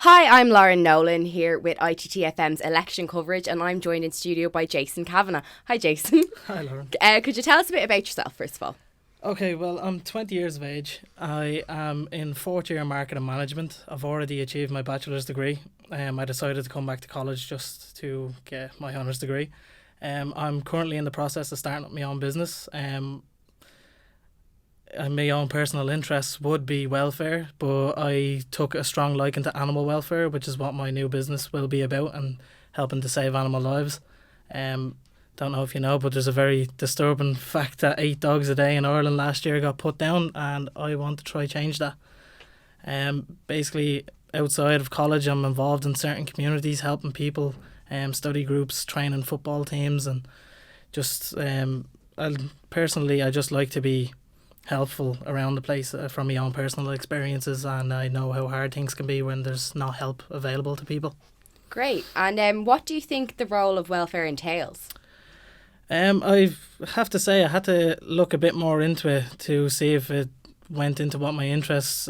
Hi, I'm Lauren Nolan here with ITTFM's election coverage, and I'm joined in studio by Jason Kavanagh. Hi, Jason. Hi, Lauren. Could you tell us a bit about yourself, first of all? Okay, well, I'm 20 years of age. I am in fourth year marketing management. I've already achieved my bachelor's degree. I decided to come back to college just to get my honours degree. I'm currently in the process of starting up my own business. My own personal interests would be welfare, but I took a strong liking to animal welfare, which is what my new business will be about, and helping to save animal lives. Um, don't know if you know, but there's a very disturbing fact that 8 dogs a day in Ireland last year got put down, and I want to try change that. Basically, outside of college, I'm involved in certain communities, helping people, study groups, training football teams, and just I just like to be helpful around the place from my own personal experiences, and I know how hard things can be when there's not help available to people. Great. And what do you think the role of welfare entails? I have to say I had to look a bit more into it to see if it went into what my interests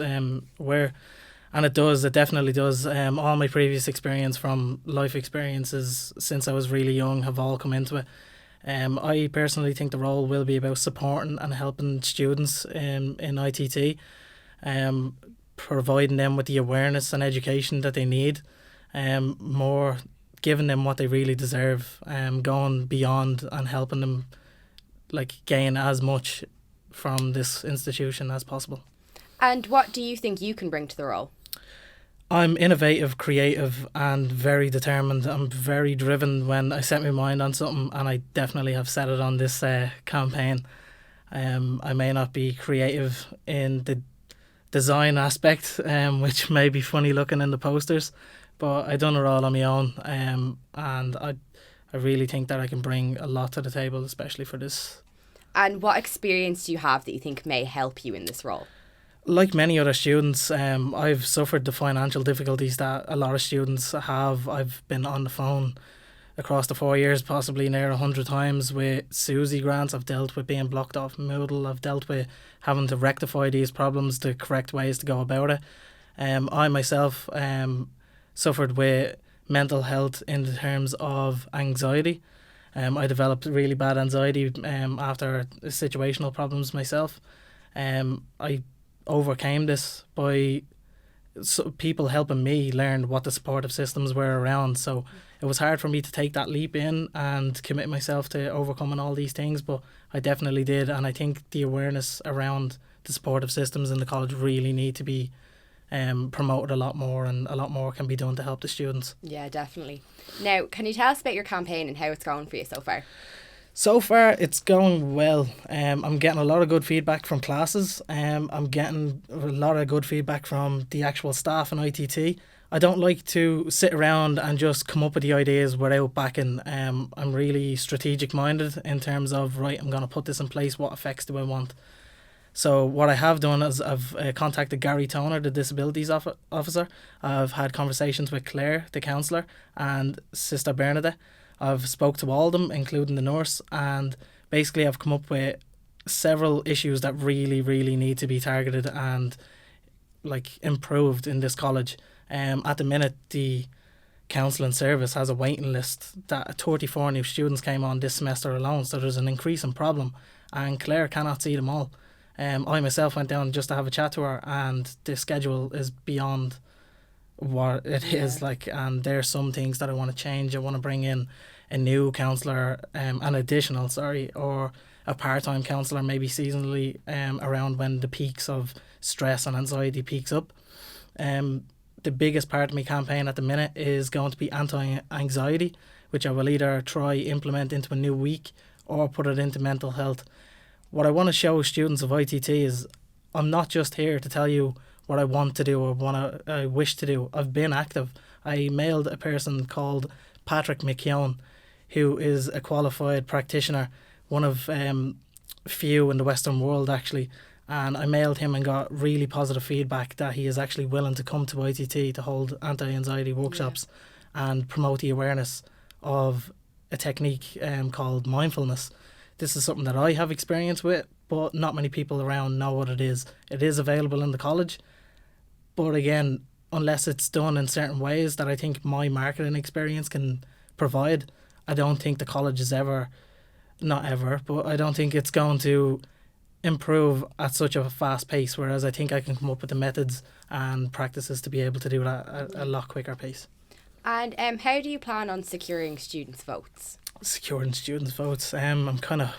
were, and it does. It definitely does. All my previous experience from life experiences since I was really young have all come into it. I personally think the role will be about supporting and helping students in ITT, providing them with the awareness and education that they need, more giving them what they really deserve, going beyond and helping them gain as much from this institution as possible. And what do you think you can bring to the role? I'm innovative, creative, and very determined. I'm very driven when I set my mind on something, and I definitely have set it on this campaign. I may not be creative in the design aspect, which may be funny looking in the posters, but I done it all on my own, and I really think that I can bring a lot to the table, especially for this. And what experience do you have that you think may help you in this role? Like many other students, I've suffered the financial difficulties that a lot of students have. I've been on the phone across the 4 years, possibly near 100 times with Susie grants. I've dealt with being blocked off Moodle. I've dealt with having to rectify these problems, the correct ways to go about it. I myself suffered with mental health in the terms of anxiety. I developed really bad anxiety after situational problems myself. I overcame this by people helping me learn what the supportive systems were around. So it was hard for me to take that leap in and commit myself to overcoming all these things, but I definitely did. And I think the awareness around the supportive systems in the college really need to be promoted a lot more, and a lot more can be done to help the students. Yeah, definitely. Now, can you tell us about your campaign and how it's going for you so far? So far, it's going well. I'm getting a lot of good feedback from classes. I'm getting a lot of good feedback from the actual staff in ITT. I don't like to sit around and just come up with the ideas without backing. I'm really strategic minded in terms of, right, I'm going to put this in place. What effects do I want? So what I have done is I've contacted Gary Toner, the disabilities officer. I've had conversations with Claire, the counsellor, and Sister Bernadette. I've spoke to all of them, including the nurse, and basically I've come up with several issues that really, really need to be targeted and improved in this college. At the minute, the counselling service has a waiting list that 34 new students came on this semester alone, so there's an increasing problem, and Claire cannot see them all. I myself went down just to have a chat to her, and the schedule is beyond what it is like, and there's some things that I want to change. I want to bring in a new counsellor, an additional, or a part-time counsellor, maybe seasonally, around when the peaks of stress and anxiety peaks up. The biggest part of my campaign at the minute is going to be anti-anxiety, which I will either try implement into a new week or put it into mental health. What I want to show students of ITT is I'm not just here to tell you what I want to do or what I wish to do. I've been active. I mailed a person called Patrick McKeown, who is a qualified practitioner, one of few in the Western world actually, and I mailed him and got really positive feedback that he is actually willing to come to ITT to hold anti-anxiety workshops and promote the awareness of a technique called mindfulness. This is something that I have experience with, but not many people around know what it is. It is available in the college, but again, unless it's done in certain ways that I think my marketing experience can provide, I don't think the college is ever, not ever, but I don't think it's going to improve at such a fast pace, whereas I think I can come up with the methods and practices to be able to do that at a lot quicker pace. And how do you plan on securing students' votes? Securing students' votes, I'm kind of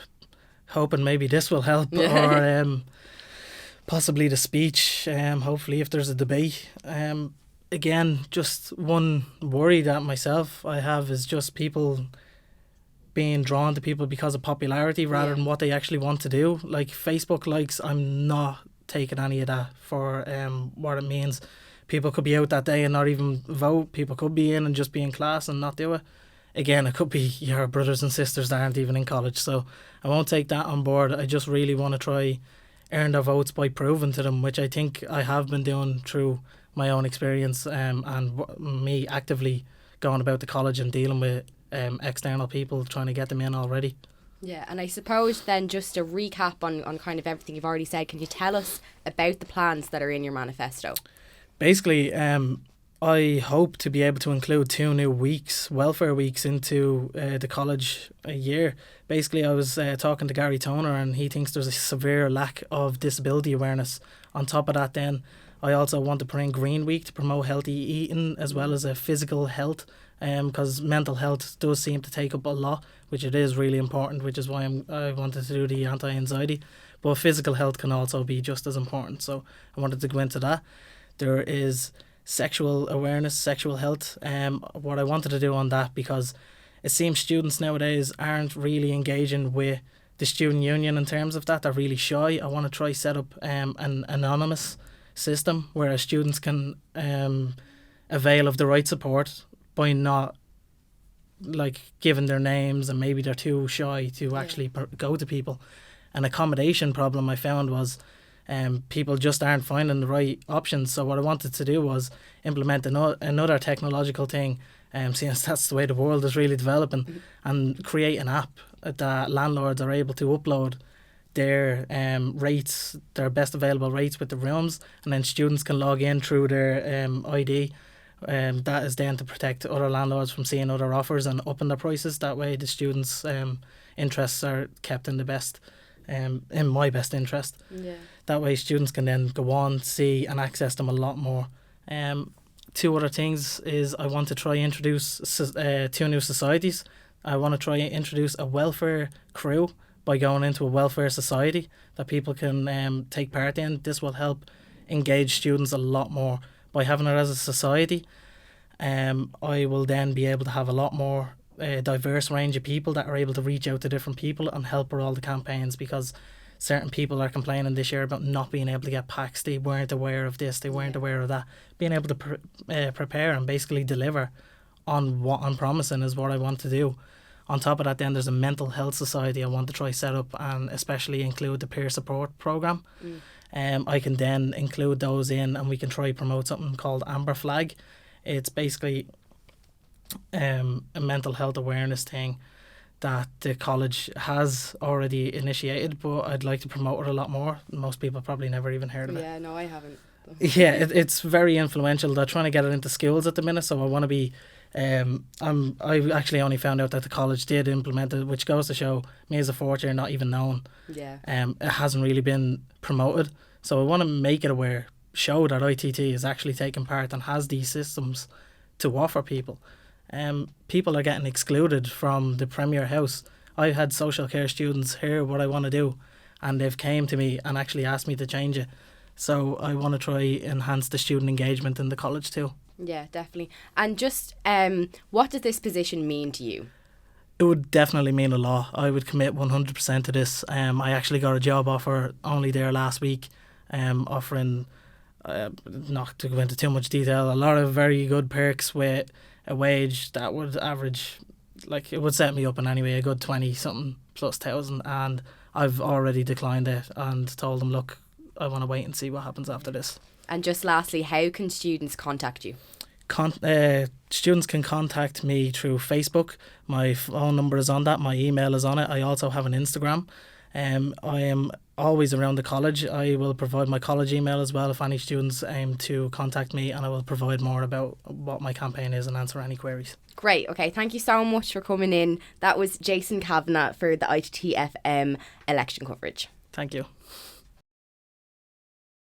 hoping maybe this will help, or possibly the speech, hopefully if there's a debate. Again, just one worry that myself I have is just people being drawn to people because of popularity rather than what they actually want to do. Like Facebook likes, I'm not taking any of that for what it means. People could be out that day and not even vote. People could be in and just be in class and not do it. Again, it could be your brothers and sisters that aren't even in college. So I won't take that on board. I just really want to try earn their votes by proving to them, which I think I have been doing through my own experience and me actively going about the college and dealing with external people, trying to get them in already. Yeah, and I suppose then just a recap on kind of everything you've already said, can you tell us about the plans that are in your manifesto? Basically, I hope to be able to include 2 new weeks, welfare weeks, into the college a year. Basically, I was talking to Gary Toner and he thinks there's a severe lack of disability awareness. On top of that then, I also want to bring Green Week to promote healthy eating as well as a physical health, because mental health does seem to take up a lot, which it is really important, which is why I wanted to do the anti-anxiety. But physical health can also be just as important, so I wanted to go into that. There is sexual awareness, sexual health. What I wanted to do on that, because it seems students nowadays aren't really engaging with the student union in terms of that. They're really shy. I want to try set up an anonymous system where students can avail of the right support by not like giving their names, and maybe they're too shy to actually go to people. An accommodation problem I found was people just aren't finding the right options. So what I wanted to do was implement another technological thing, seeing as that's the way the world is really developing, and create an app that landlords are able to upload their rates, their best available rates with the rooms, and then students can log in through their ID. That is then to protect other landlords from seeing other offers and upping their prices. That way the students' interests are kept in the best, in my best interest. Yeah. That way students can then go on, see and access them a lot more. 2 other things is I want to try introduce 2 new societies. I want to try introduce a welfare crew by going into a welfare society that people can take part in. This will help engage students a lot more. By having it as a society, I will then be able to have a lot more diverse range of people that are able to reach out to different people and help with all the campaigns, because certain people are complaining this year about not being able to get packs. They weren't aware of this, they weren't aware of that. Being able to prepare and basically deliver on what I'm promising is what I want to do. On top of that then, there's a mental health society I want to try set up, and especially include the peer support programme. I can then include those in, and we can try promote something called Amber Flag. It's basically a mental health awareness thing that the college has already initiated, but I'd like to promote it a lot more. Most people probably never even heard of it. Yeah, no, I haven't. Yeah, it's very influential. They're trying to get it into schools at the minute, so I want to be. I actually only found out that the college did implement it, which goes to show me as a fourth year not even known. Yeah. It hasn't really been promoted, so I want to make it aware, show that ITT is actually taking part and has these systems to offer people. People are getting excluded from the Premier House. I've had social care students hear what I want to do, and they've came to me and actually asked me to change it. So I want to try enhance the student engagement in the college too. Yeah, definitely. And just what does this position mean to you? It would definitely mean a lot. I would commit 100% to this. I actually got a job offer only there last week, offering, not to go into too much detail, a lot of very good perks with a wage that would average, like it would set me up in anyway a good 20 something plus thousand, and I've already declined it and told them, look, I want to wait and see what happens after this. And just lastly, how can students contact you? Students can contact me through Facebook. My phone number is on that. My email is on it. I also have an Instagram. I am always around the college. I will provide my college email as well if any students aim to contact me, and I will provide more about what my campaign is and answer any queries. Great. Okay, thank you so much for coming in. That was Jason Kavanagh for the ITTFM election coverage. Thank you.